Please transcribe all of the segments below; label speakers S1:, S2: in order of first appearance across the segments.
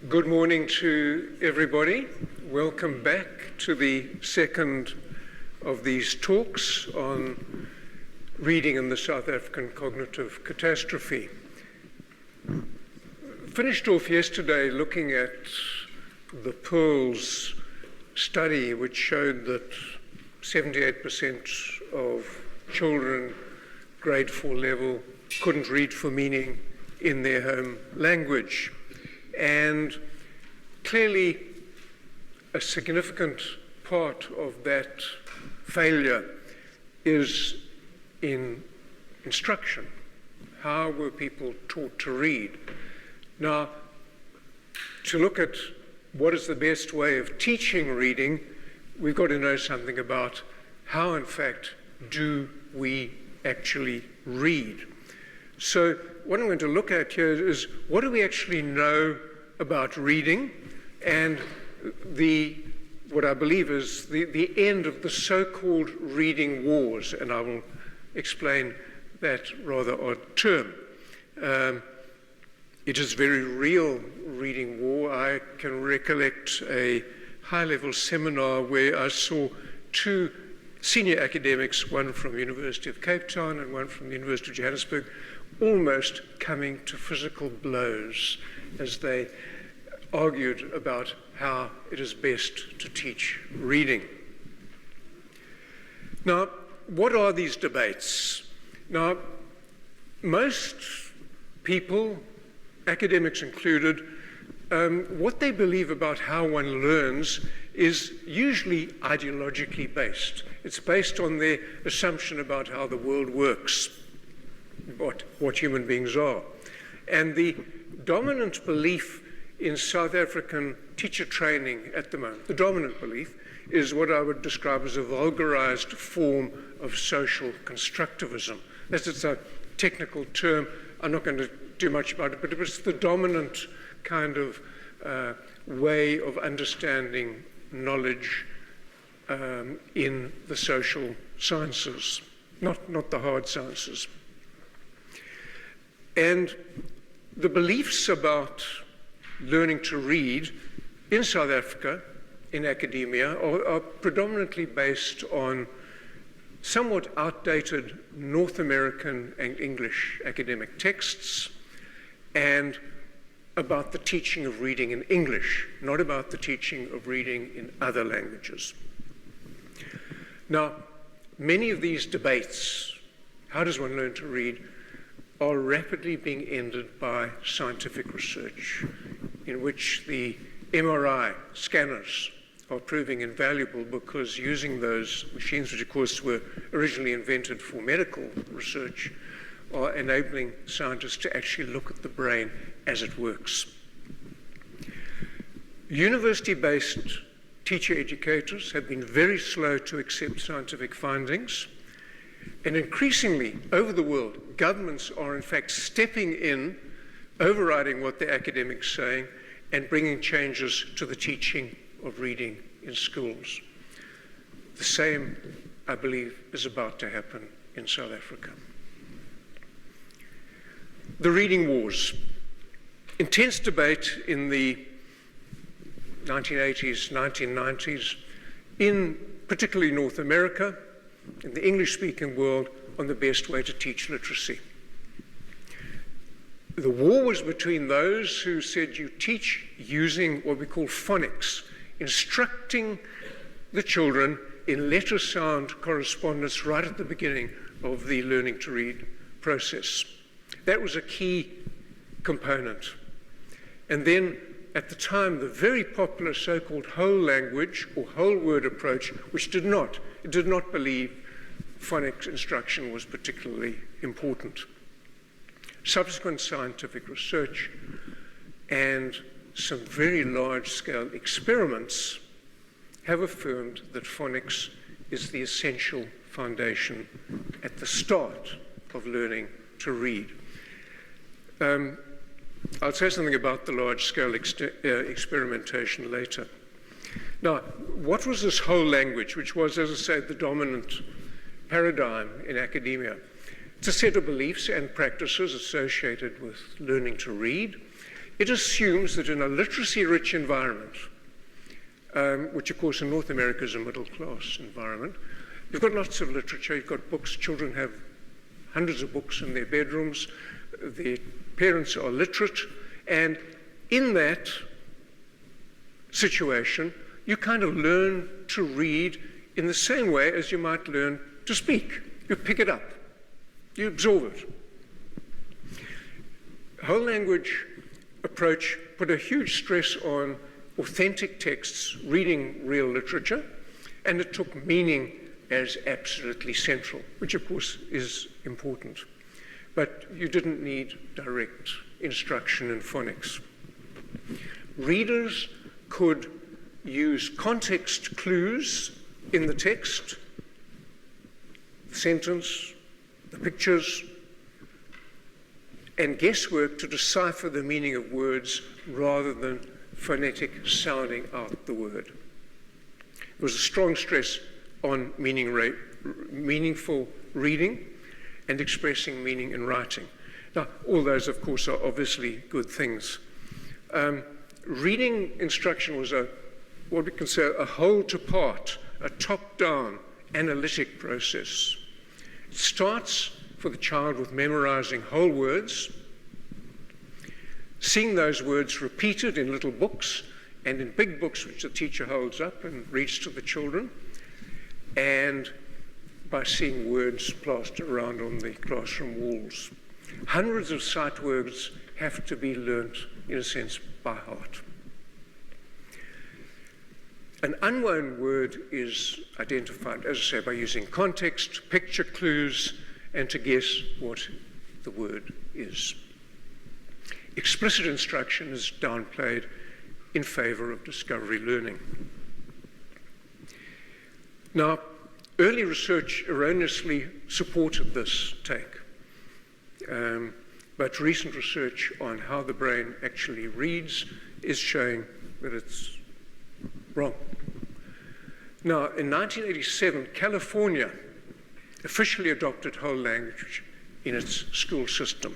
S1: Good morning to everybody. Welcome back to the second of these talks on reading in the South African cognitive catastrophe. Finished off yesterday looking at the Pearls study, which showed that 78% of children grade 4 level couldn't read for meaning in their home language. And clearly a significant part of that failure is in instruction. How were people taught to read? Now, to look at what is the best way of teaching reading, we've got to know something about how, in fact, do we actually read. So what I'm going to look at here is what do we actually know about reading, and what I believe is the end of the so-called reading wars, and I will explain that rather odd term. It is a very real reading war. I can recollect a high-level seminar where I saw two senior academics, one from the University of Cape Town and one from the University of Johannesburg, almost coming to physical blows as they argued about how it is best to teach reading. Now, what are these debates? Now, most people, academics included, what they believe about how one learns is usually ideologically based. It's based on their assumption about how the world works, what human beings are. And the dominant belief in South African teacher training at the moment, the dominant belief, is what I would describe as a vulgarized form of social constructivism. It's a technical term. I'm not going to do much about it, but it was the dominant kind of way of understanding knowledge in the social sciences, not the hard sciences. And the beliefs about learning to read in South Africa, in academia, are predominantly based on somewhat outdated North American and English academic texts, and about the teaching of reading in English, not about the teaching of reading in other languages. Now, many of these debates, how does one learn to read, are rapidly being ended by scientific research, in which the MRI scanners are proving invaluable because using those machines, which of course were originally invented for medical research, are enabling scientists to actually look at the brain as it works. University-based teacher educators have been very slow to accept scientific findings, and increasingly over the world, governments are in fact stepping in, overriding what the academics are saying, and bringing changes to the teaching of reading in schools. The same, I believe, is about to happen in South Africa. The reading wars. Intense debate in the 1980s, 1990s, in particularly North America, in the English-speaking world, on the best way to teach literacy. The war was between those who said you teach using what we call phonics, instructing the children in letter sound correspondence right at the beginning of the learning to read process. That was a key component. And then at the time, the very popular so-called whole language or whole word approach, which did not believe phonics instruction was particularly important. Subsequent scientific research and some very large-scale experiments have affirmed that phonics is the essential foundation at the start of learning to read. I'll say something about the large-scale experimentation later. Now, what was this whole language, which was, as I said, the dominant paradigm in academia? It's a set of beliefs and practices associated with learning to read. It assumes that in a literacy-rich environment, which of course in North America is a middle-class environment, you've got lots of literature, you've got books, children have hundreds of books in their bedrooms, their parents are literate, and in that situation, you kind of learn to read in the same way as you might learn to speak. You pick it up, you absorb it. Whole language approach put a huge stress on authentic texts, reading real literature, and it took meaning as absolutely central, which of course is important. But you didn't need direct instruction in phonics. Readers could use context clues in the text, the sentence, the pictures, and guesswork to decipher the meaning of words rather than phonetic sounding out the word. There was a strong stress on meaningful reading and expressing meaning in writing. Now, all those, of course, are obviously good things. Reading instruction was what we can say a whole-to-part, a top-down analytic process. It starts for the child with memorizing whole words, seeing those words repeated in little books and in big books which the teacher holds up and reads to the children, and by seeing words plastered around on the classroom walls. Hundreds of sight words have to be learnt, in a sense, by heart. An unknown word is identified, as I say, by using context, picture clues, and to guess what the word is. Explicit instruction is downplayed in favor of discovery learning. Now, early research erroneously supported this take, but recent research on how the brain actually reads is showing that it's wrong. Now, in 1987, California officially adopted whole language in its school system.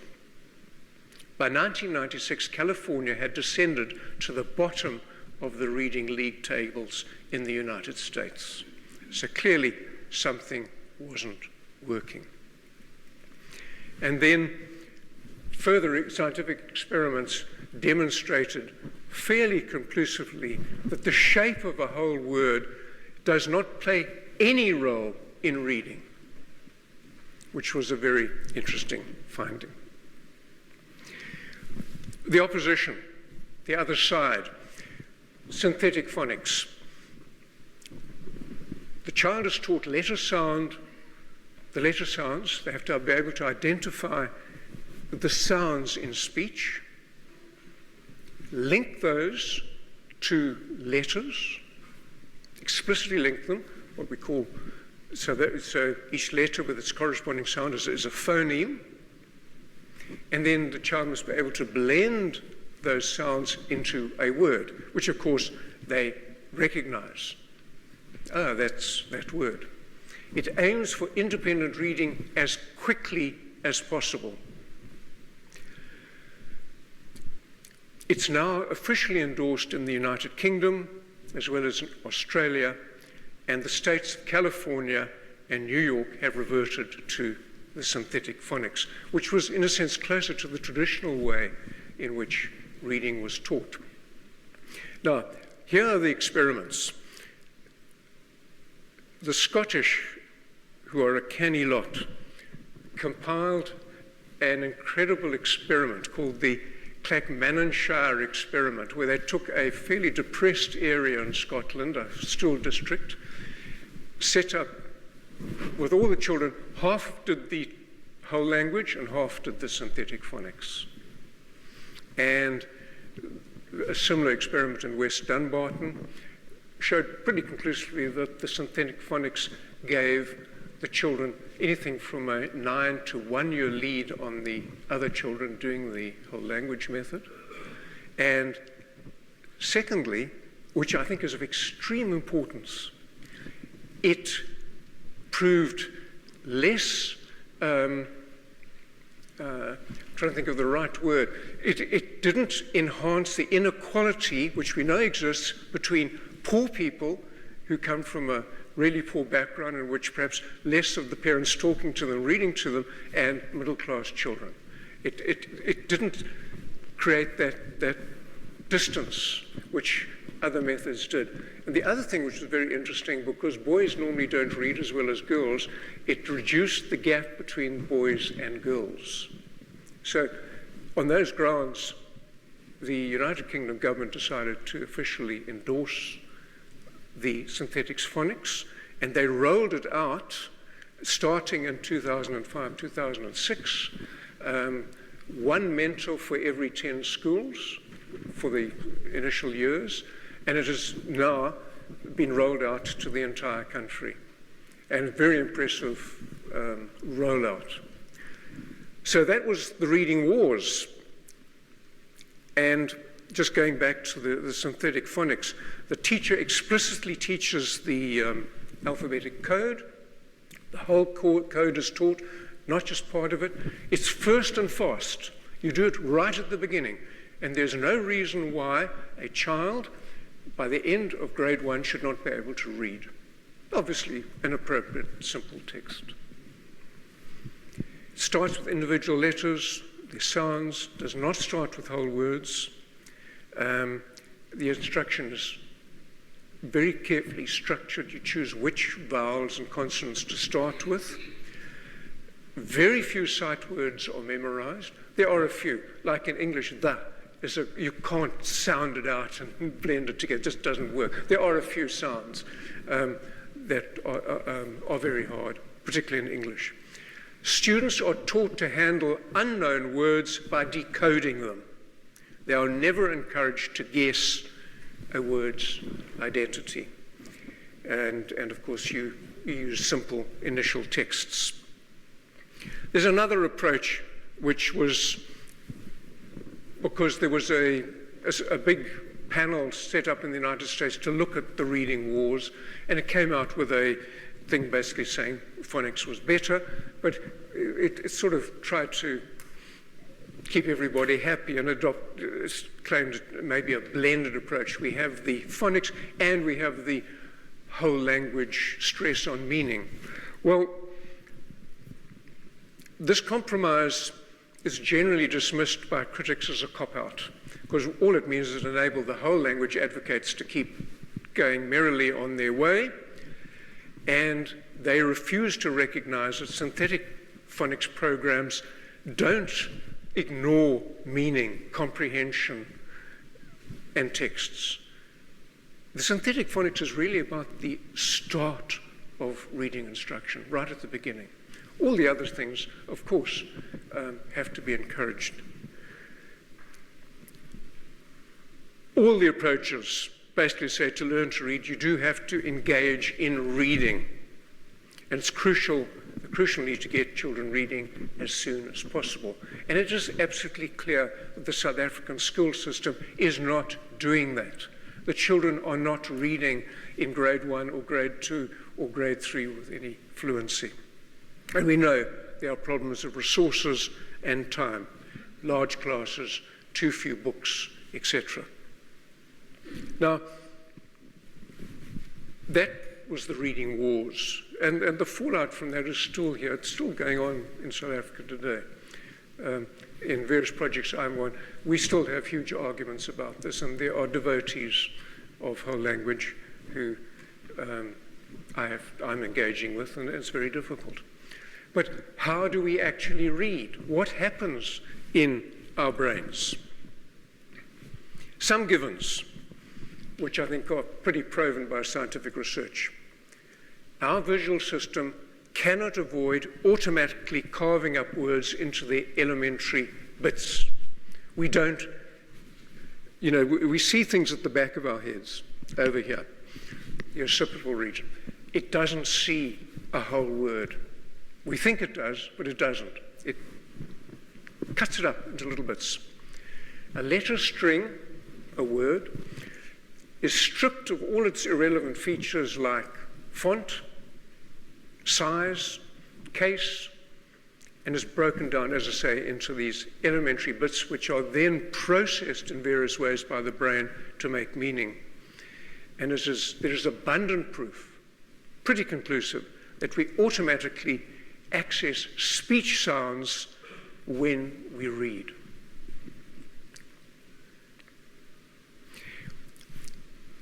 S1: By 1996, California had descended to the bottom of the reading league tables in the United States. So clearly something wasn't working. And then further scientific experiments demonstrated fairly conclusively that the shape of a whole word does not play any role in reading, which was a very interesting finding. The opposition, the other side, synthetic phonics. The child is taught the letter sounds, they have to be able to identify the sounds in speech, link those to letters, explicitly link them, what we call, so each letter with its corresponding sound is a phoneme, and then the child must be able to blend those sounds into a word, which of course they recognize. Ah, that's that word. It aims for independent reading as quickly as possible. It's now officially endorsed in the United Kingdom, as well as in Australia, and the states of California and New York have reverted to the synthetic phonics, which was, in a sense, closer to the traditional way in which reading was taught. Now, here are the experiments. The Scottish, who are a canny lot, compiled an incredible experiment called the Clackmannanshire experiment, where they took a fairly depressed area in Scotland, a school district, set up with all the children, half did the whole language and half did the synthetic phonics. And a similar experiment in West Dunbarton showed pretty conclusively that the synthetic phonics gave the children anything from a 9 to 1 year lead on the other children doing the whole language method. And secondly, which I think is of extreme importance, it proved less trying to think of the right word, it didn't enhance the inequality which we know exists between poor people who come from a really poor background in which perhaps less of the parents talking to them, reading to them, and middle-class children. It didn't create that distance which other methods did. And the other thing which was very interesting, because boys normally don't read as well as girls, it reduced the gap between boys and girls. So on those grounds, the United Kingdom government decided to officially endorse the synthetics phonics, and they rolled it out starting in 2005, 2006, one mentor for every 10 schools for the initial years, and it has now been rolled out to the entire country. And a very impressive rollout. So that was the reading wars. And just going back to the synthetic phonics, the teacher explicitly teaches the alphabetic code. The whole code is taught, not just part of it. It's first and fast. You do it right at the beginning. And there's no reason why a child, by the end of grade 1, should not be able to read. Obviously, an appropriate, simple text. It starts with individual letters, the sounds, does not start with whole words. The instruction is very carefully structured. You choose which vowels and consonants to start with. Very few sight words are memorized. There are a few, like in English, you can't sound it out and blend it together. It just doesn't work. There are a few sounds that are very hard, particularly in English. Students are taught to handle unknown words by decoding them. They are never encouraged to guess a word's identity. And of course, you use simple initial texts. There's another approach, which was because there was a big panel set up in the United States to look at the reading wars, and it came out with a thing basically saying phonics was better, but it sort of tried to keep everybody happy and claimed maybe a blended approach. We have the phonics and we have the whole language stress on meaning. Well, this compromise is generally dismissed by critics as a cop-out, because all it means is it enables the whole language advocates to keep going merrily on their way, and they refuse to recognize that synthetic phonics programs don't ignore meaning, comprehension, and texts. The synthetic phonics is really about the start of reading instruction, right at the beginning. All the other things, of course, have to be encouraged. All the approaches basically say to learn to read, you do have to engage in reading. And it's crucial to get children reading as soon as possible. And it is absolutely clear that the South African school system is not doing that. The children are not reading in grade 1 or grade 2 or grade 3 with any fluency. And we know there are problems of resources and time, large classes, too few books, etc. Now, that was the reading wars. And the fallout from that is still here. It's still going on in South Africa today. In various projects I'm on, we still have huge arguments about this, and there are devotees of whole language who I'm engaging with, and it's very difficult. But how do we actually read? What happens in our brains? Some givens, which I think are pretty proven by scientific research. Our visual system cannot avoid automatically carving up words into their elementary bits. We don't, we see things at the back of our heads, over here, the occipital region. It doesn't see a whole word. We think it does, but it doesn't. It cuts it up into little bits. A letter string, a word, is stripped of all its irrelevant features like font, size, case, and is broken down, as I say, into these elementary bits which are then processed in various ways by the brain to make meaning. And there is abundant proof, pretty conclusive, that we automatically access speech sounds when we read.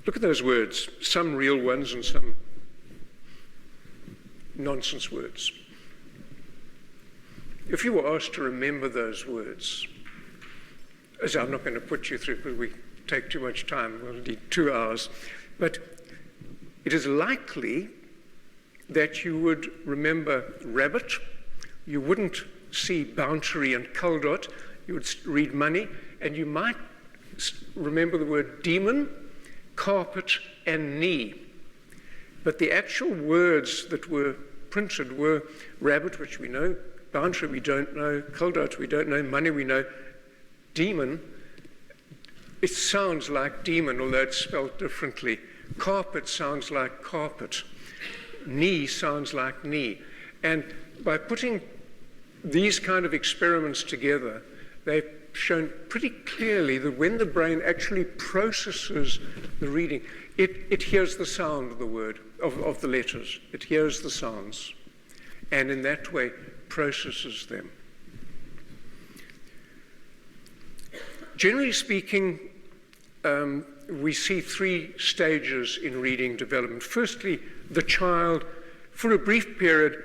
S1: Look at those words, some real ones and some nonsense words. If you were asked to remember those words, as I'm not going to put you through because we take too much time, we'll need 2 hours, but it is likely that you would remember rabbit, you wouldn't see boundary and culdot, you would read money, and you might remember the word demon, carpet, and knee. But the actual words that were printed were rabbit, which we know, boundary we don't know, culdot we don't know, money we know, demon, it sounds like demon, although it's spelled differently. Carpet sounds like carpet. Knee sounds like knee. And by putting these kind of experiments together, they've shown pretty clearly that when the brain actually processes the reading, it hears the sound of the word, of the letters. It hears the sounds, and in that way processes them. Generally speaking, we see 3 stages in reading development. Firstly, the child, for a brief period,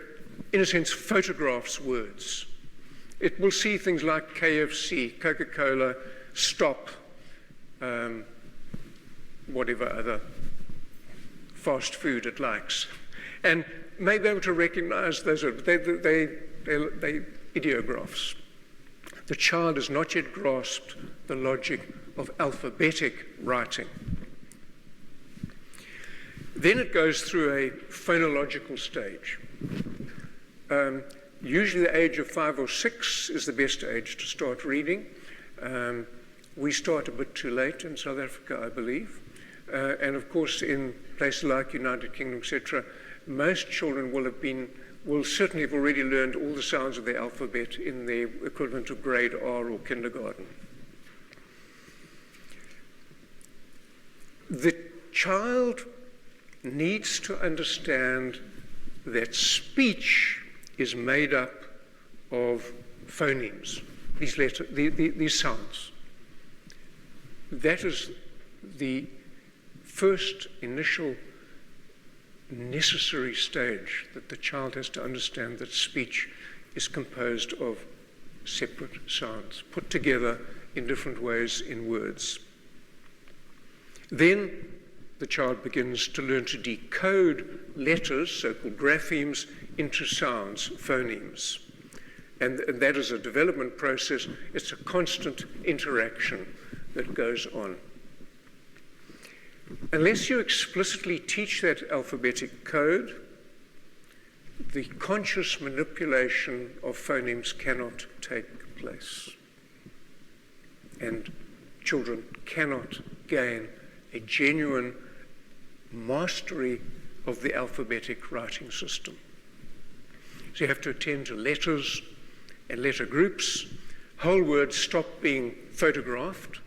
S1: in a sense, photographs words. It will see things like KFC, Coca-Cola, stop, whatever other fast food it likes, and may be able to recognize those. They ideographs. The child has not yet grasped the logic of alphabetic writing. Then it goes through a phonological stage. Usually the age of 5 or 6 is the best age to start reading. We start a bit too late in South Africa, I believe. And of course, in places like United Kingdom, etc., most children will certainly have already learned all the sounds of the alphabet in the equivalent of grade R or kindergarten. The child needs to understand that speech is made up of phonemes, these sounds. That is the first initial necessary stage, that the child has to understand that speech is composed of separate sounds, put together in different ways in words. Then the child begins to learn to decode letters, so-called graphemes, into sounds, phonemes. And that is a development process. It's a constant interaction that goes on. Unless you explicitly teach that alphabetic code, the conscious manipulation of phonemes cannot take place. And children cannot gain a genuine mastery of the alphabetic writing system. So you have to attend to letters and letter groups. Whole words stop being photographed,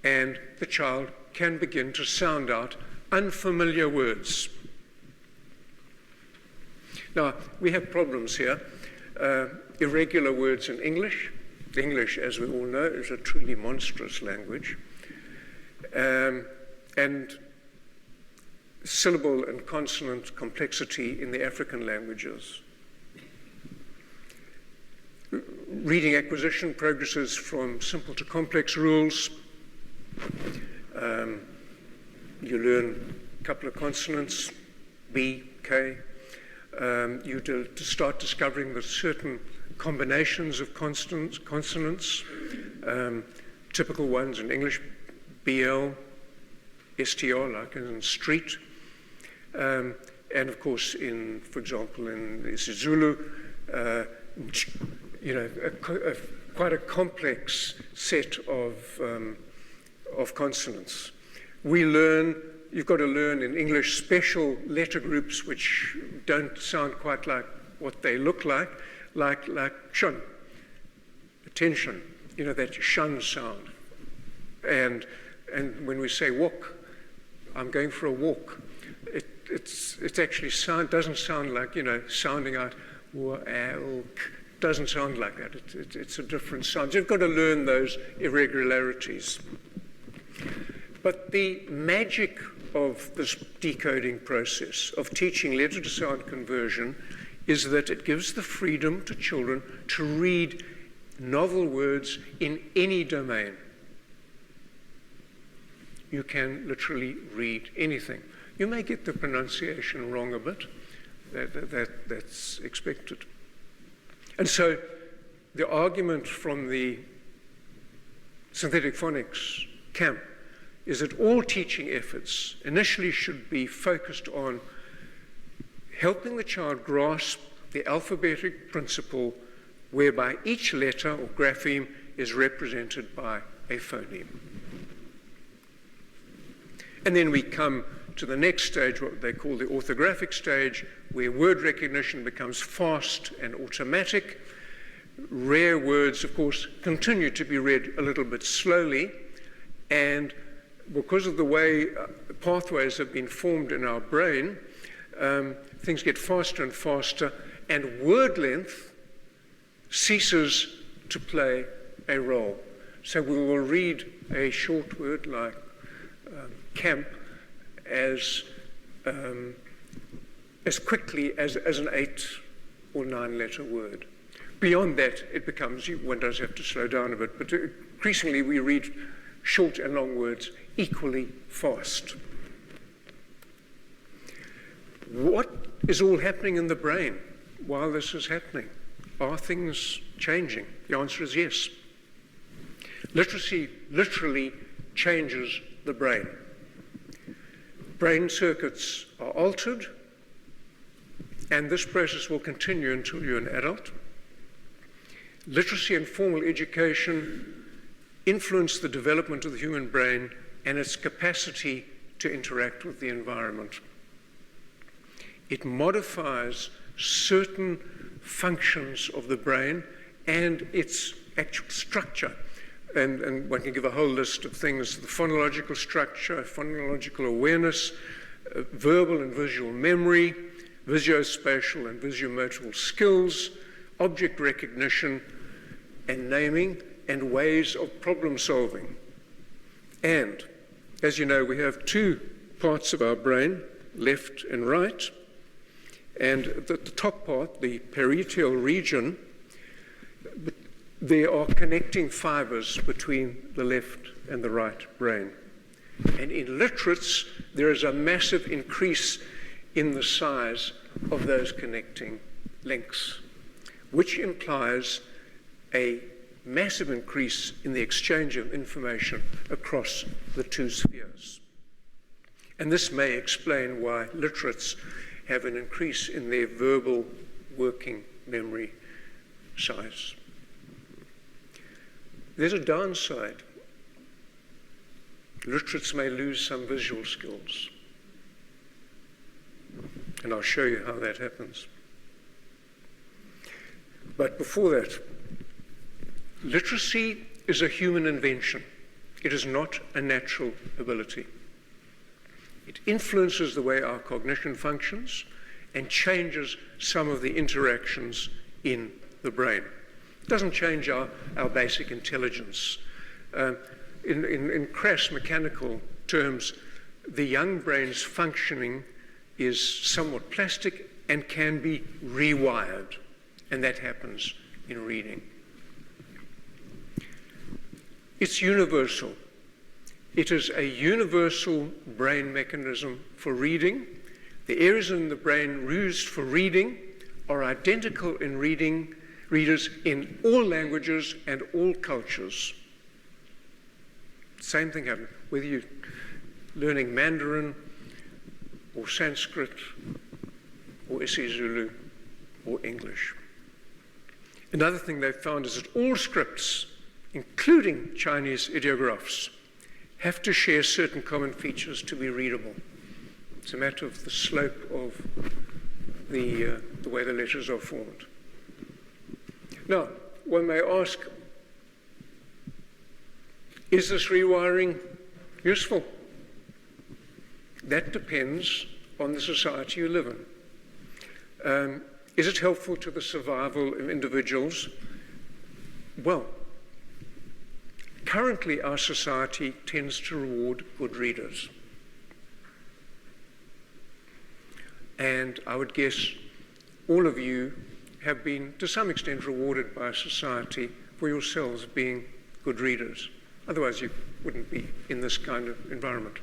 S1: and the child can begin to sound out unfamiliar words. Now, we have problems here. Irregular words in English. English, as we all know, is a truly monstrous language. And syllable and consonant complexity in the African languages. Reading acquisition progresses from simple to complex rules. You learn a couple of consonants, B, K. You start discovering that certain combinations of consonants, typical ones in English, BL, STR, like in street. And of course, for example, in isiZulu, quite a complex set of consonants. You've got to learn in English special letter groups which don't sound quite like what they look like. like shun, attention, that shun sound. And when we say walk, I'm going for a walk, it's actually doesn't sound like, sounding out, doesn't sound like that. It's a different sound. You've got to learn those irregularities. But the magic of this decoding process, of teaching letter-to-sound conversion, is that it gives the freedom to children to read novel words in any domain. You can literally read anything. You may get the pronunciation wrong a bit. That's expected. And so the argument from the synthetic phonics camp is that all teaching efforts initially should be focused on helping the child grasp the alphabetic principle whereby each letter or grapheme is represented by a phoneme. And then we come to the next stage, what they call the orthographic stage, where word recognition becomes fast and automatic. Rare words, of course, continue to be read a little bit slowly, and because of the way pathways have been formed in our brain, things get faster and faster, and word length ceases to play a role. So we will read a short word like camp as quickly as an 8 or 9 letter word. Beyond that, it becomes, one does have to slow down a bit, but increasingly we read short and long words equally fast. What is all happening in the brain while this is happening? Are things changing? The answer is yes. Literacy literally changes the brain. Brain circuits are altered, and this process will continue until you're an adult. Literacy and formal education influence the development of the human brain and its capacity to interact with the environment. It modifies certain functions of the brain and its actual structure. And one can give a whole list of things: the phonological structure, phonological awareness, verbal and visual memory, visuospatial and visuomotor skills, object recognition and naming, and ways of problem solving. And, as you know, we have 2 parts of our brain, left and right. And the top part, the parietal region, there are connecting fibers between the left and the right brain. And in literates, there is a massive increase in the size of those connecting links, which implies a massive increase in the exchange of information across the 2 spheres. And this may explain why literates have an increase in their verbal working memory size. There's a downside. Literates may lose some visual skills. And I'll show you how that happens. But before that, literacy is a human invention. It is not a natural ability. It influences the way our cognition functions and changes some of the interactions in the brain. It doesn't change our basic intelligence. In crass mechanical terms, the young brain's functioning is somewhat plastic and can be rewired, and that happens in reading. It's universal. It is a universal brain mechanism for reading. The areas in the brain used for reading are identical in readers in all languages and all cultures. Same thing happens, whether you're learning Mandarin or Sanskrit or isiZulu or English. Another thing they've found is that all scripts, including Chinese ideographs, have to share certain common features to be readable. It's a matter of the slope of the way the letters are formed. Now, one may ask, is this rewiring useful? That depends on the society you live in. Is it helpful to the survival of individuals? Well, currently our society tends to reward good readers. And I would guess all of you have been, to some extent, rewarded by society for yourselves being good readers. Otherwise, you wouldn't be in this kind of environment.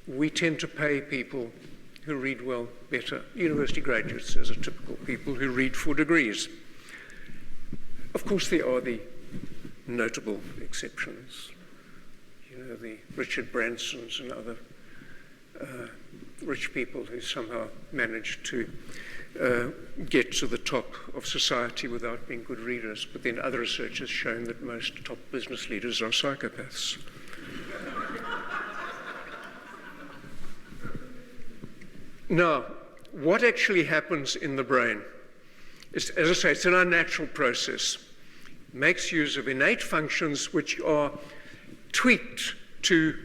S1: We tend to pay people who read well better. University graduates, as are typical people who read for degrees. Of course, there are the notable exceptions. You know, the Richard Bransons and other rich people who somehow managed to get to the top of society without being good readers. But then other research has shown that most top business leaders are psychopaths. Now, what actually happens in the brain is, as I say, it's an unnatural process. It makes use of innate functions which are tweaked to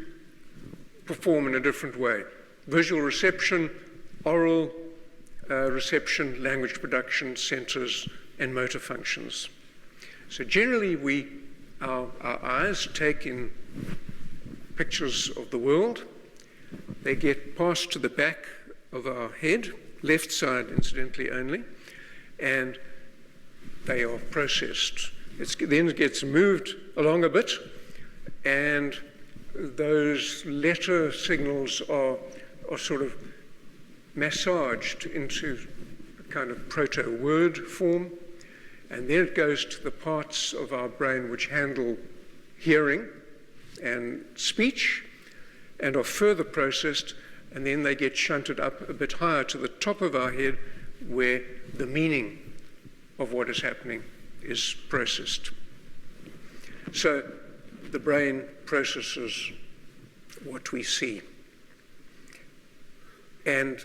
S1: perform in a different way. Visual reception, oral reception, language production centers, and motor functions. So generally, our eyes take in pictures of the world. They get passed to the back of our head, left side incidentally only, and they are processed. Then it gets moved along a bit, and those letter signals are sort of massaged into a kind of proto-word form, and then it goes to the parts of our brain which handle hearing and speech and are further processed, and then they get shunted up a bit higher to the top of our head where the meaning of what is happening is processed. So the brain processes what we see, and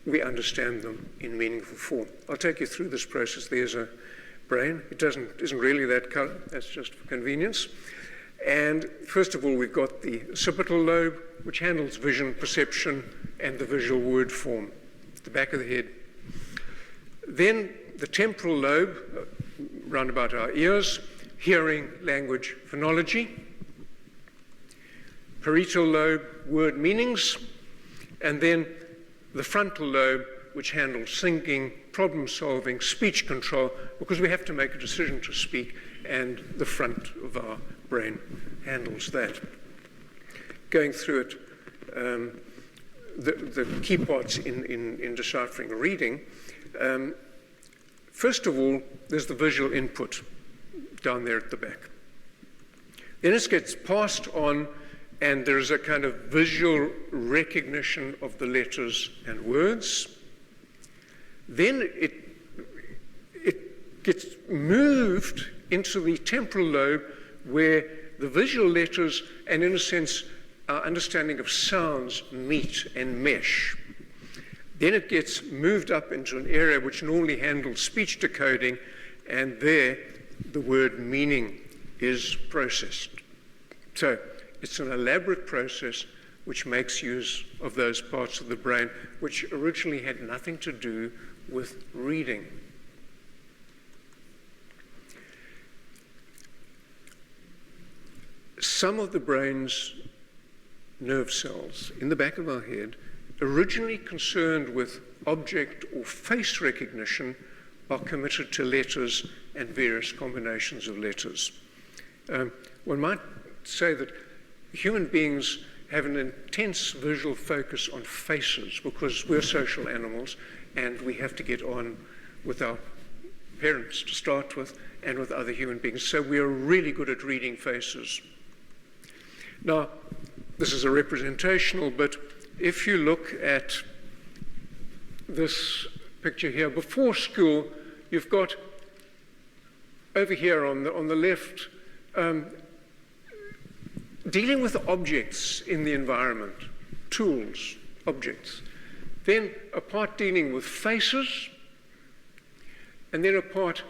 S1: we understand them in meaningful form. I'll take you through this process. There's a brain. It isn't really that color. That's just for convenience. And first of all, we've got the occipital lobe, which handles vision, perception, and the visual word form, the back of the head. Then the temporal lobe, round about our ears, hearing, language, phonology. Parietal lobe, word meanings. And then the frontal lobe, which handles thinking, problem solving, speech control, because we have to make a decision to speak, and the front of our brain handles that. Going through it, the key parts in deciphering reading, first of all, there's the visual input down there at the back. Then it gets passed on, and there's a kind of visual recognition of the letters and words. Then it gets moved into the temporal lobe, where the visual letters and, in a sense, our understanding of sounds meet and mesh. Then it gets moved up into an area which normally handles speech decoding, and there the word meaning is processed. So it's an elaborate process which makes use of those parts of the brain which originally had nothing to do with reading. Some of the brain's nerve cells in the back of our head, originally concerned with object or face recognition, are committed to letters and various combinations of letters. One might say that human beings have an intense visual focus on faces because we're social animals and we have to get on with our parents to start with and with other human beings. So we are really good at reading faces. Now, this is a representational, but if you look at this picture here, before school, you've got over here on the left, dealing with objects in the environment, tools, objects. Then a part dealing with faces, and then a part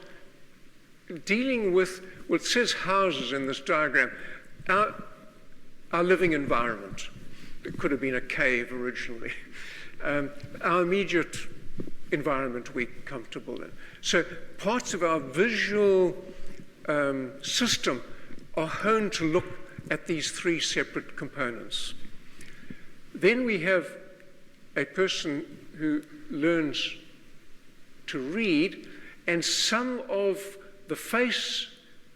S1: dealing with, well, it says houses in this diagram, our living environment. It could have been a cave originally. Our immediate environment we're comfortable in. So parts of our visual system are honed to look at these three separate components. Then we have a person who learns to read, and some of the face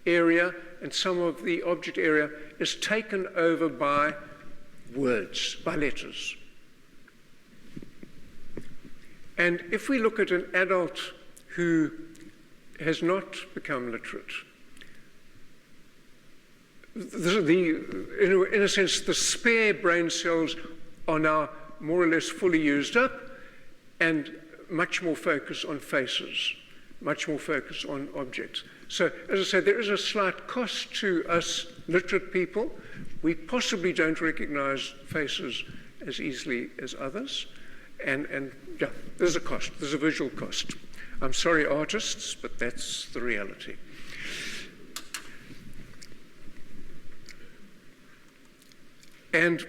S1: area and some of the object area is taken over by words, by letters. And if we look at an adult who has not become literate, in a sense, the spare brain cells are now more or less fully used up, and much more focus on faces, much more focus on objects. So, as I said, there is a slight cost to us literate people. We possibly don't recognize faces as easily as others. And yeah, there's a cost, there's a visual cost. I'm sorry, artists, but that's the reality. And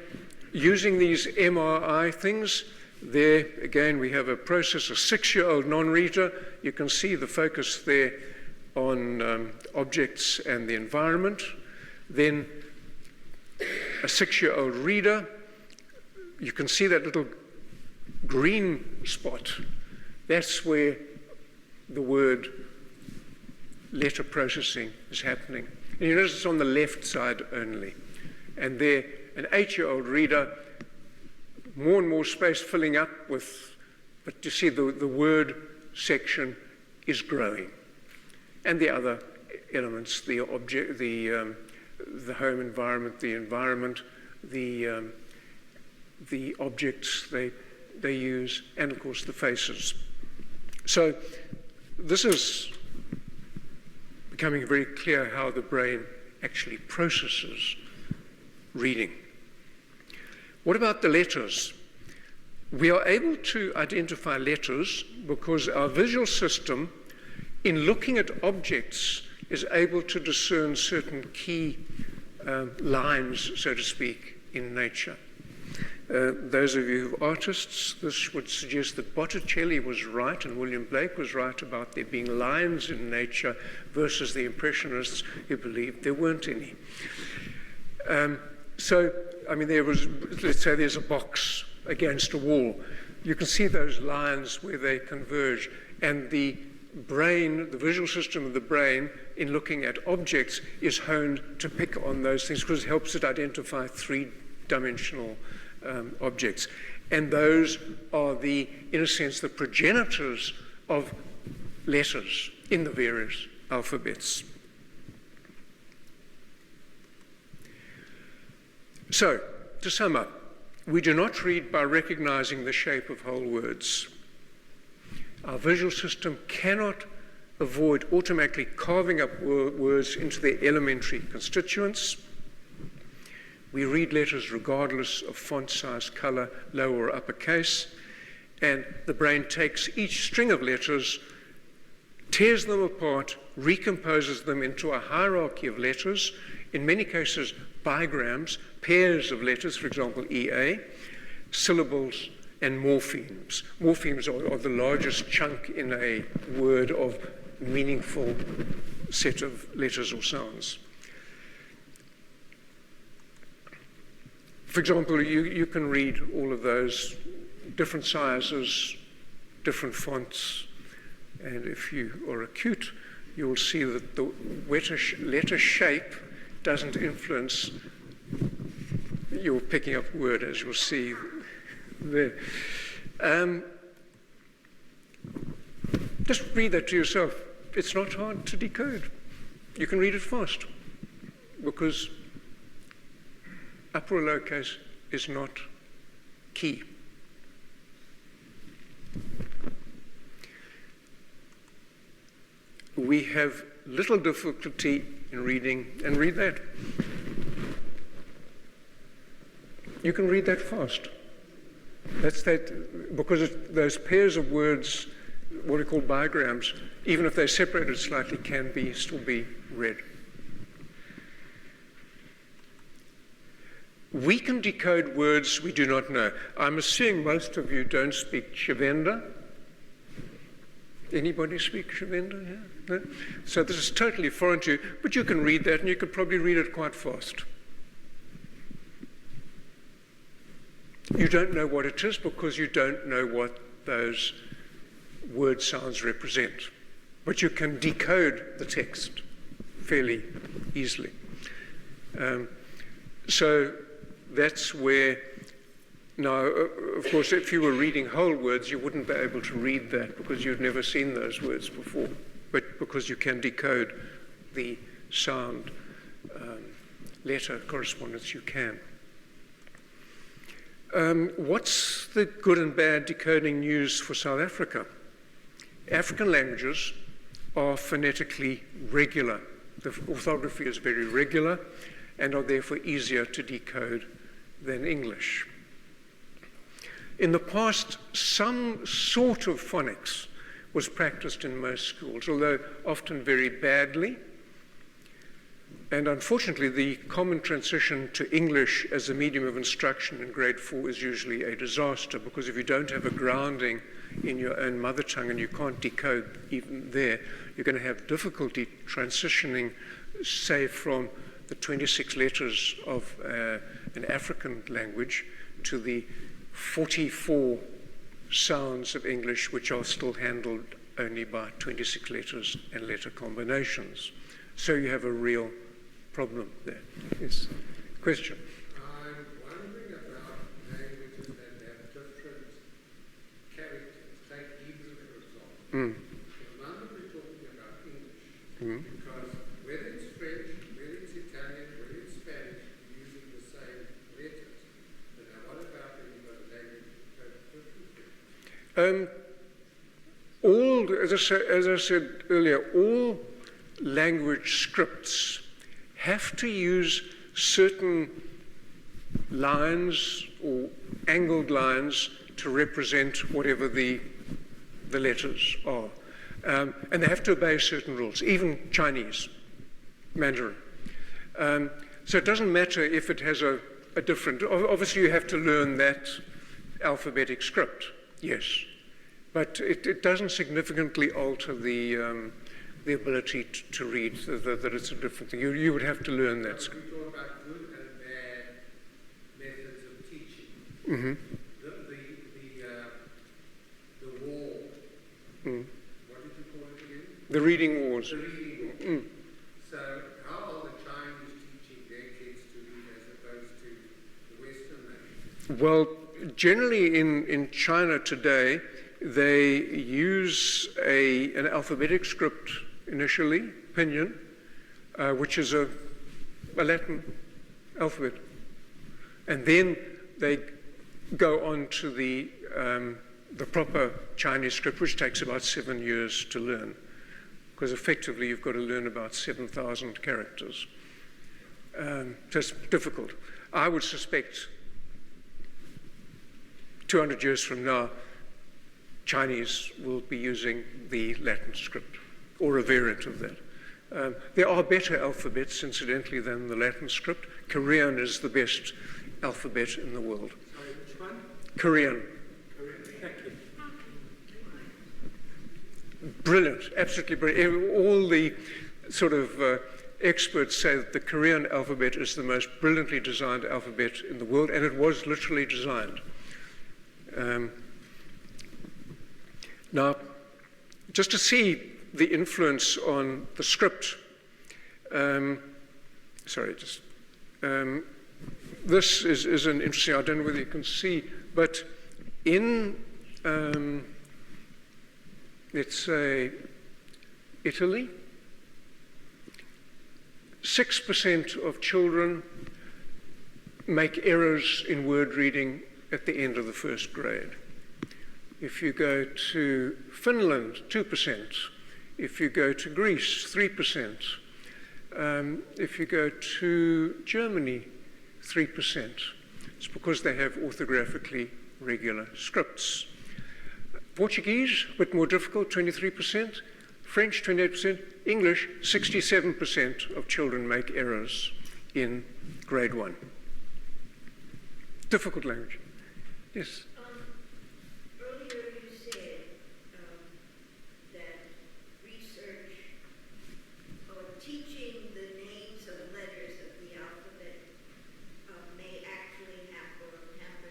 S1: using these MRI things, there again we have a process, a 6-year-old non-reader. You can see the focus there on objects and the environment. Then a 6-year-old reader, you can see that little green spot. That's where the word letter processing is happening. And you notice it's on the left side only. And there, an 8-year-old reader, more and more space filling up with, but you see the word section is growing. And the other elements, the object, the home environment, the objects they use, and of course the faces. So this is becoming very clear how the brain actually processes reading. What about the letters? We are able to identify letters because our visual system, in looking at objects, is able to discern certain key lines, so to speak, in nature. Those of you who are artists, this would suggest that Botticelli was right and William Blake was right about there being lines in nature versus the Impressionists who believed there weren't any. So, I mean, there was, let's say there's a box against a wall. You can see those lines where they converge, and the brain, the visual system of the brain, in looking at objects, is honed to pick on those things because it helps it identify three-dimensional objects. And those are the, in a sense, the progenitors of letters in the various alphabets. So, to sum up, we do not read by recognizing the shape of whole words. Our visual system cannot avoid automatically carving up words into their elementary constituents. We read letters regardless of font size, color, lower or uppercase, and the brain takes each string of letters, tears them apart, recomposes them into a hierarchy of letters, in many cases bigrams, pairs of letters, for example, EA, syllables, and morphemes. Morphemes are the largest chunk in a word of meaningful set of letters or sounds. For example, you can read all of those, different sizes, different fonts, and if you are acute, you will see that the letter shape doesn't influence your picking up word, as you'll see there. Just read that to yourself. It's not hard to decode. You can read it fast because upper or lowercase is not key. We have little difficulty in reading, and read that. You can read that fast. That's that, because those pairs of words, what we call bigrams, even if they're separated slightly, can still be read. We can decode words we do not know. I'm assuming most of you don't speak Shivenda. Anybody speak Shivenda here? No? So this is totally foreign to you, but you can read that, and you could probably read it quite fast. You don't know what it is because you don't know what those word sounds represent. But you can decode the text fairly easily. So that's where, now, of course, if you were reading whole words, you wouldn't be able to read that because you've never seen those words before. But because you can decode the sound letter correspondence, you can. What's the good and bad decoding news for South Africa? African languages are phonetically regular. The orthography is very regular and are therefore easier to decode than English. In the past, some sort of phonics was practiced in most schools, although often very badly. And unfortunately, the common transition to English as a medium of instruction in grade 4 is usually a disaster, because if you don't have a grounding in your own mother tongue and you can't decode even there, you're going to have difficulty transitioning, say, from the 26 letters of an African language to the 44 sounds of English, which are still handled only by 26 letters and letter combinations. So you have a real problem there. Yes. Question?
S2: I'm wondering about languages that have different characters. Take Hebrew, for example. The moment we're talking about English, because whether it's French, whether it's Italian, whether it's Spanish, you're using the same letters. But now what about when you've got a language that has different letters?
S1: As I said earlier, all language scripts have to use certain lines or angled lines to represent whatever the letters are. And they have to obey certain rules, even Chinese, Mandarin. So it doesn't matter if it has a different, obviously you have to learn that alphabetic script, yes. But it doesn't significantly alter the ability to read, that it's a different thing. You would have to learn that.
S2: We talk about good and bad methods of teaching.
S1: Mm-hmm.
S2: The wall. What did you call it again?
S1: The reading wars.
S2: The reading wall. So how are the Chinese teaching their kids to read as opposed to the Western language?
S1: Well, generally in China today, they use an alphabetic script initially, pinyin, which is a Latin alphabet. And then they go on to the proper Chinese script, which takes about 7 years to learn, because effectively you've got to learn about 7,000 characters. So it's difficult. I would suspect 200 years from now, Chinese will be using the Latin script, or a variant of that. There are better alphabets, incidentally, than the Latin script. Korean is the best alphabet in the world.
S2: Sorry, which one?
S1: Korean.
S2: Thank you.
S1: Brilliant, absolutely brilliant. All the sort of experts say that the Korean alphabet is the most brilliantly designed alphabet in the world, and it was literally designed. Now, just to see the influence on the script, this is an interesting, I don't know whether you can see, but in, let's say, Italy, 6% of children make errors in word reading at the end of the first grade. If you go to Finland, 2%. If you go to Greece, 3%. If you go to Germany, 3%. It's because they have orthographically regular scripts. Portuguese, a bit more difficult, 23%. French 28%, English 67% of children make errors in grade 1. Difficult language. Yes.
S3: Earlier you said that research or teaching the names of letters of the alphabet may actually hamper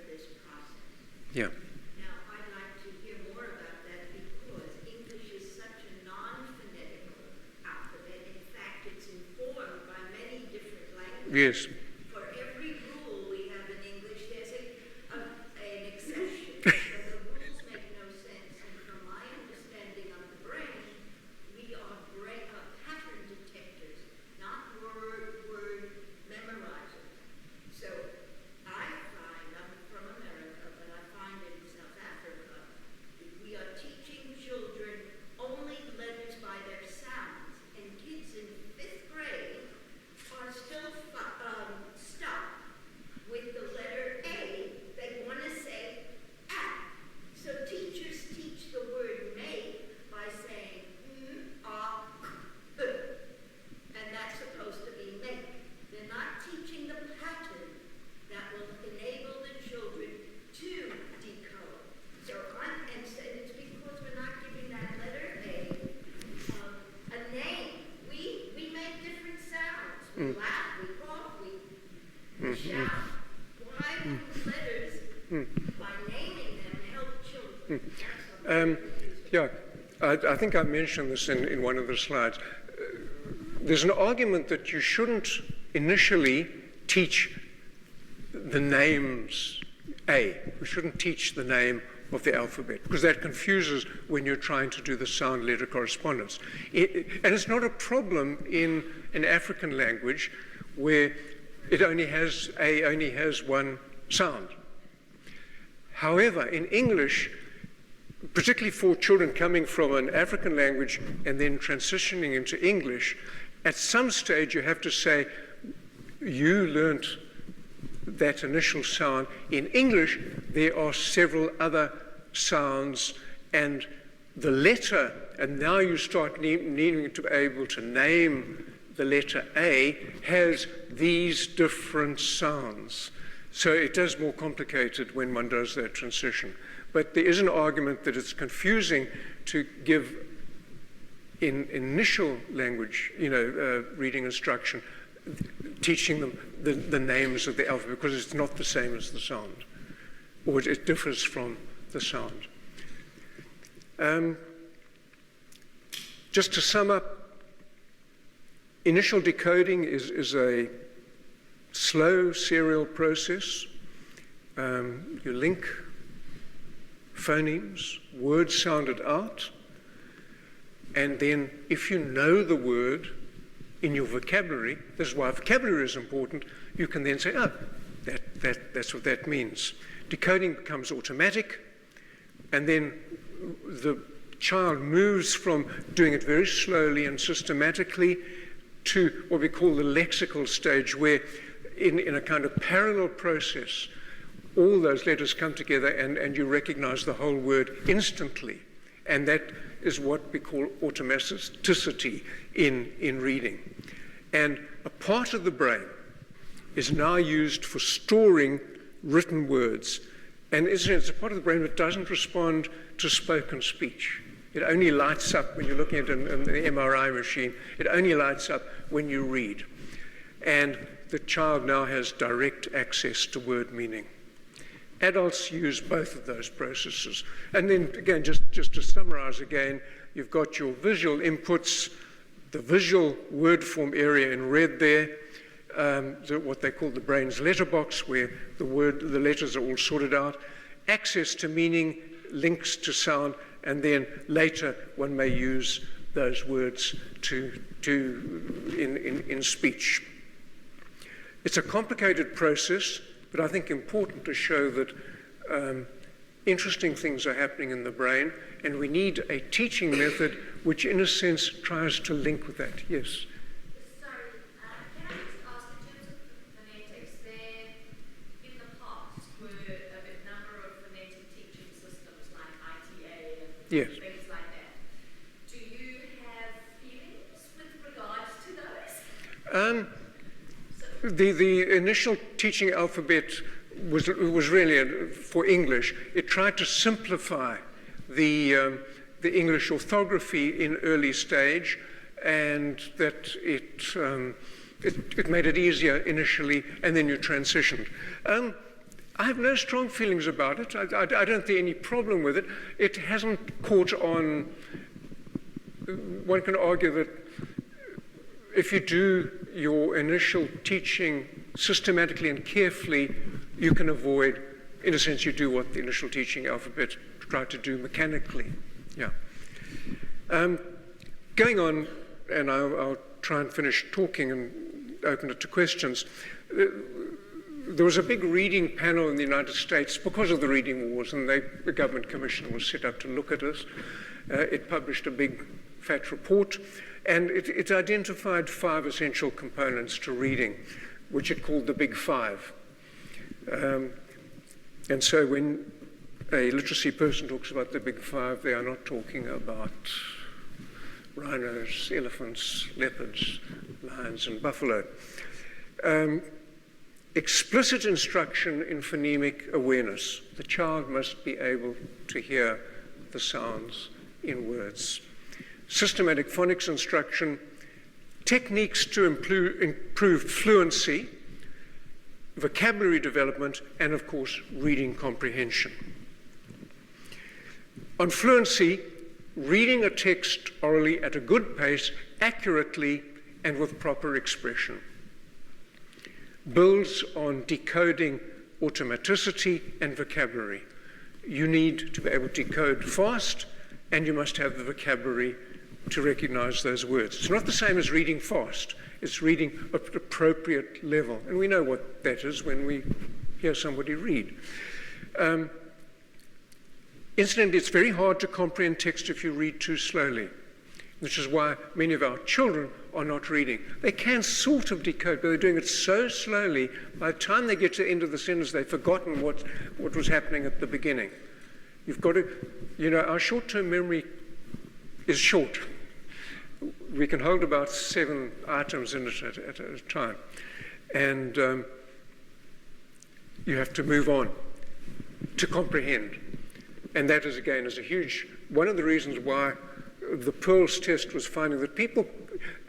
S3: this process.
S1: Yeah.
S3: Now, I'd like to hear more about that because English is such a non-phonetical alphabet. In fact, it's informed by many different languages.
S1: Yes.
S3: For every rule we have in English, there's an exception. So the rules make no sense. And from my understanding of the brain, we are pattern detectors, not word memorizers. So I find, I'm from America, but I find in South Africa, we are teaching children only letters by their sounds. And kids in 5th grade are still stuck with the letter A. They want to say ah. So teachers teach the word make by saying and that's supposed to be make. They're not teaching the pattern that will enable the children to decode. So and it's because we're not giving that letter a name. We make different sounds. We laugh, we cough, we shout. Why would letters, by naming them, help children?
S1: Yeah, I think I mentioned this in one of the slides. There's an argument that you shouldn't initially teach the names A. We shouldn't teach the name of the alphabet because that confuses when you're trying to do the sound-letter correspondence. And it's not a problem in an African language where A only has one sound. However, in English, particularly for children coming from an African language and then transitioning into English, at some stage you have to say, you learnt that initial sound. In English, there are several other sounds and the letter, and now you start needing to be able to name the letter A, has these different sounds. So it is more complicated when one does that transition. But there is an argument that it's confusing to give in initial language, reading instruction, teaching them the names of the alphabet because it's not the same as the sound, or it differs from the sound. Just to sum up, initial decoding is a slow serial process. You link phonemes, words sounded out, and then if you know the word in your vocabulary, this is why vocabulary is important, you can then say, oh, that's what that means. Decoding becomes automatic, and then the child moves from doing it very slowly and systematically to what we call the lexical stage, where in a kind of parallel process, all those letters come together and you recognize the whole word instantly. And that is what we call automaticity in reading. And a part of the brain is now used for storing written words. And it's a part of the brain that doesn't respond to spoken speech. It only lights up when you're looking at an MRI machine. It only lights up when you read. And the child now has direct access to word meaning. Adults use both of those processes. And then, again, just to summarize again, you've got your visual inputs, the visual word form area in red there, what they call the brain's letterbox, where the letters are all sorted out, access to meaning, links to sound, and then later one may use those words in speech. It's a complicated process, but I think important to show that interesting things are happening in the brain, and we need a teaching method which, in a sense, tries to link with that. Yes?
S4: Sorry, can I just ask, in terms of phonetics, there in the past were a number of phonetic teaching systems like ITA and
S1: Yes.
S4: things like that. Do you
S1: The initial teaching alphabet was really for English. It tried to simplify the English orthography in early stage, and that it made it easier initially, and then you transitioned. I have no strong feelings about it. I don't see any problem with it. It hasn't caught on. One can argue that if you do your initial teaching systematically and carefully, you can avoid, in a sense, you do what the initial teaching alphabet tried to do mechanically. Yeah. Going on, and I'll try and finish talking and open it to questions. There was a big reading panel in the United States because of the reading wars, and the government commission was set up to look at this. It published a big, fat report, and it identified 5 essential components to reading, which it called the Big Five. And so when a literacy person talks about the Big Five, they are not talking about rhinos, elephants, leopards, lions, and buffalo. Explicit instruction in phonemic awareness. The child must be able to hear the sounds in words. Systematic phonics instruction, techniques to improve fluency, vocabulary development, and of course, reading comprehension. On fluency, reading a text orally at a good pace, accurately, and with proper expression. Builds on decoding automaticity and vocabulary. You need to be able to decode fast, and you must have the vocabulary to recognize those words. It's not the same as reading fast. It's reading at an appropriate level. And we know what that is when we hear somebody read. Incidentally, it's very hard to comprehend text if you read too slowly, which is why many of our children are not reading. They can sort of decode, but they're doing it so slowly, by the time they get to the end of the sentence, they've forgotten what was happening at the beginning. You've got to, our short-term memory is short. We can hold about 7 items in it at a time. And you have to move on to comprehend. And that is, again, is one of the reasons why the Pearls test was finding that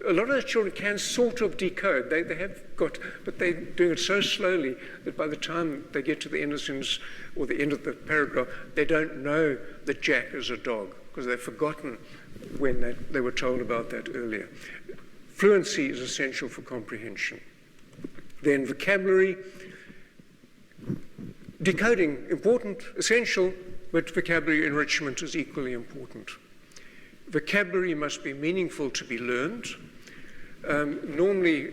S1: a lot of those children can sort of decode. They have got, but they're doing it so slowly that by the time they get to the end of the sentence or the end of the paragraph, they don't know that Jack is a dog because they've forgotten when they were told about that earlier. Fluency is essential for comprehension. Then vocabulary, decoding, important, essential, but vocabulary enrichment is equally important. Vocabulary must be meaningful to be learned. Normally,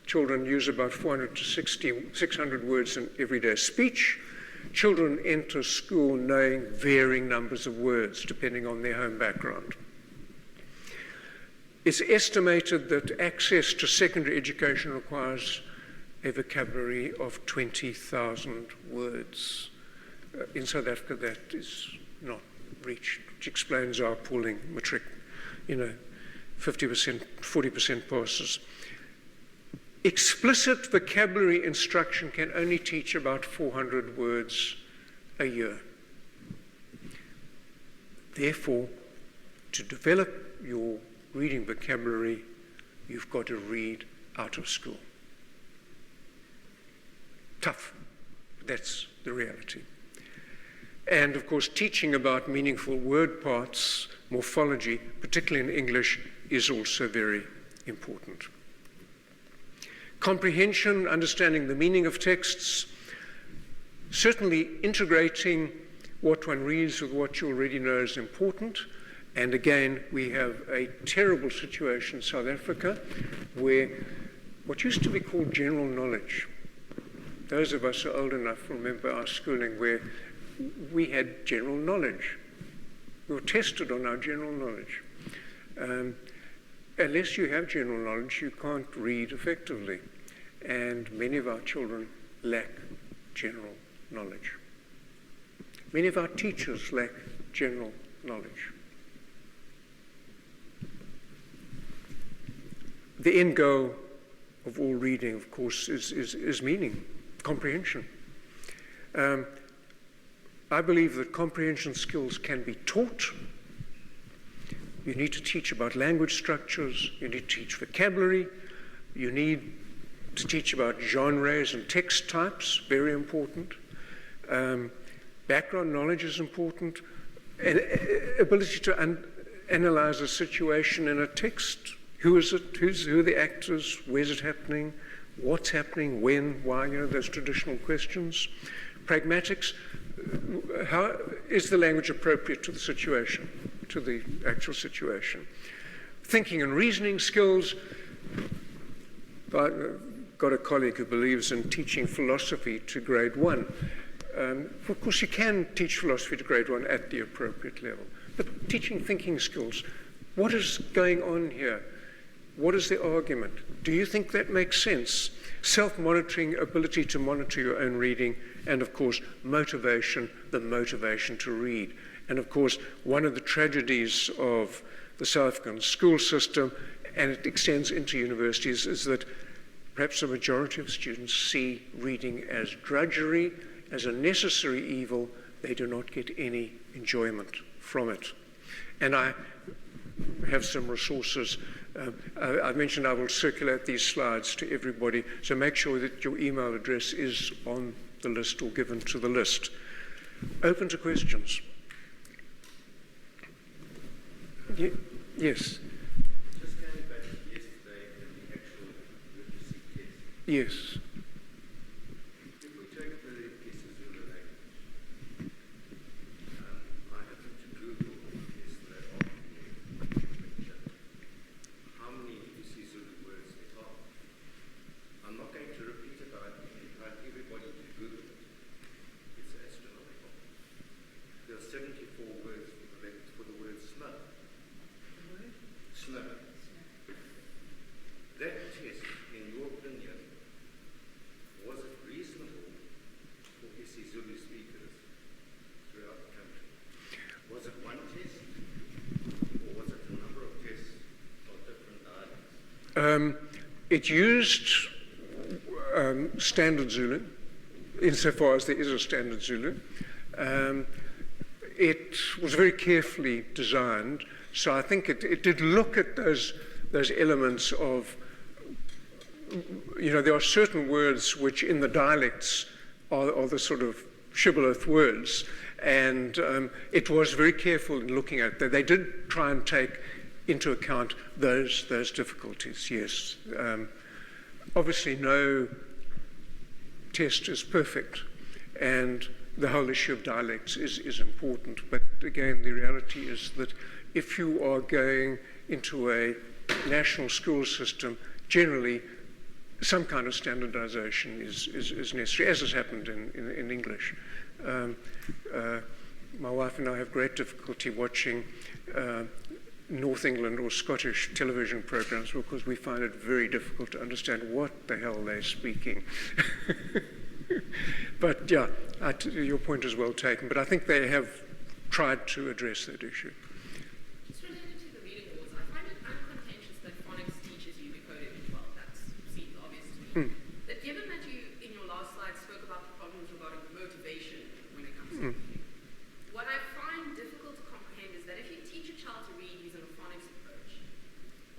S1: children use about 400 to 600 words in everyday speech. Children enter school knowing varying numbers of words, depending on their home background. It's estimated that access to secondary education requires a vocabulary of 20,000 words. In South Africa, that is not reached, which explains our appalling matric, 50%, 40% passes. Explicit vocabulary instruction can only teach about 400 words a year. Therefore, to develop your reading vocabulary, you've got to read out of school. Tough. That's the reality. And of course, teaching about meaningful word parts, morphology, particularly in English, is also very important. Comprehension, understanding the meaning of texts, certainly integrating what one reads with what you already know is important. And again, we have a terrible situation in South Africa where what used to be called general knowledge, those of us who are old enough remember our schooling where we had general knowledge. We were tested on our general knowledge. Unless you have general knowledge, you can't read effectively. And many of our children lack general knowledge. Many of our teachers lack general knowledge. The end goal of all reading, of course, is meaning, comprehension. I believe that comprehension skills can be taught. You need to teach about language structures, you need to teach vocabulary, you need to teach about genres and text types, very important. Background knowledge is important. And ability to analyze a situation in a text. Who is it? Who are the actors? Where's it happening? What's happening? When? Why? You know, those traditional questions. Pragmatics. How is the language appropriate to the situation, to the actual situation? Thinking and reasoning skills. I've got a colleague who believes in teaching philosophy to grade 1. Of course, you can teach philosophy to grade 1 at the appropriate level. But teaching thinking skills, what is going on here? What is the argument? Do you think that makes sense? Self-monitoring, ability to monitor your own reading, and of course, motivation, the motivation to read. And of course, one of the tragedies of the South African school system, and it extends into universities, is that perhaps a majority of students see reading as drudgery, as a necessary evil. They do not get any enjoyment from it. And I have some resources. I mentioned I will circulate these slides to everybody, so make sure that your email address is on the list or given to the list. Open to questions. Yes.
S5: Just going back to yesterday and the actual literacy test.
S1: Yes.
S5: If we take the Isizulu language, I happened to Google yesterday afternoon lecture how many Isizulu words there are. I'm not going to repeat it, but I invite everybody to Google it. It's astronomical. There are 74 words for the word snow. Snow. That test, in your opinion, was it reasonable for Isizulu speakers throughout the country? Was it one test, or was it a number of tests of different dialects?
S1: It used Standard Zulu, insofar as there is a Standard Zulu. It was very carefully designed, so I think it did look at those elements of, you know, there are certain words which in the dialects are the sort of shibboleth words, and it was very careful in looking at that. They did try and take into account those difficulties, yes. Obviously no test is perfect, and the whole issue of dialects is important, but again, the reality is that if you are going into a national school system, generally some kind of standardization is necessary, as has happened in English. My wife and I have great difficulty watching North England or Scottish television programs because we find it very difficult to understand what the hell they're speaking. But yeah, your point is well taken, but I think they have tried to address that issue.
S6: Just related to the reading rules, I find it uncontentious that Phonics teaches you decoding as well. That seems obvious to me. But given that you, in your last slide, spoke about the problems regarding motivation when it comes to reading, what I find difficult to comprehend is that if you teach a child to read using a Phonics approach,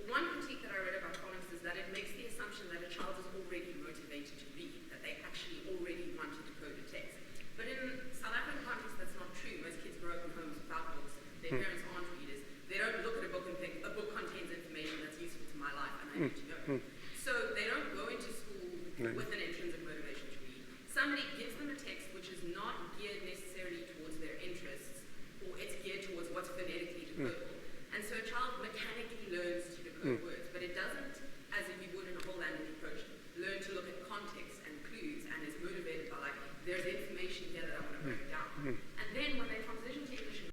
S6: one critique that I read about Phonics is that it makes the assumption that a child is already motivated to read, that they actually already want to decode a text. But in South African context, that's not true. Most kids grow up in homes without books. Their parents aren't readers. They don't look at a book and think, a book contains information that's useful to my life and I need to know. So they don't go into school with an intrinsic motivation to read. Somebody gives them a text which is not geared necessarily towards their interests, or it's geared towards what's phonetically decodable. And so a child mechanically learns to decode words.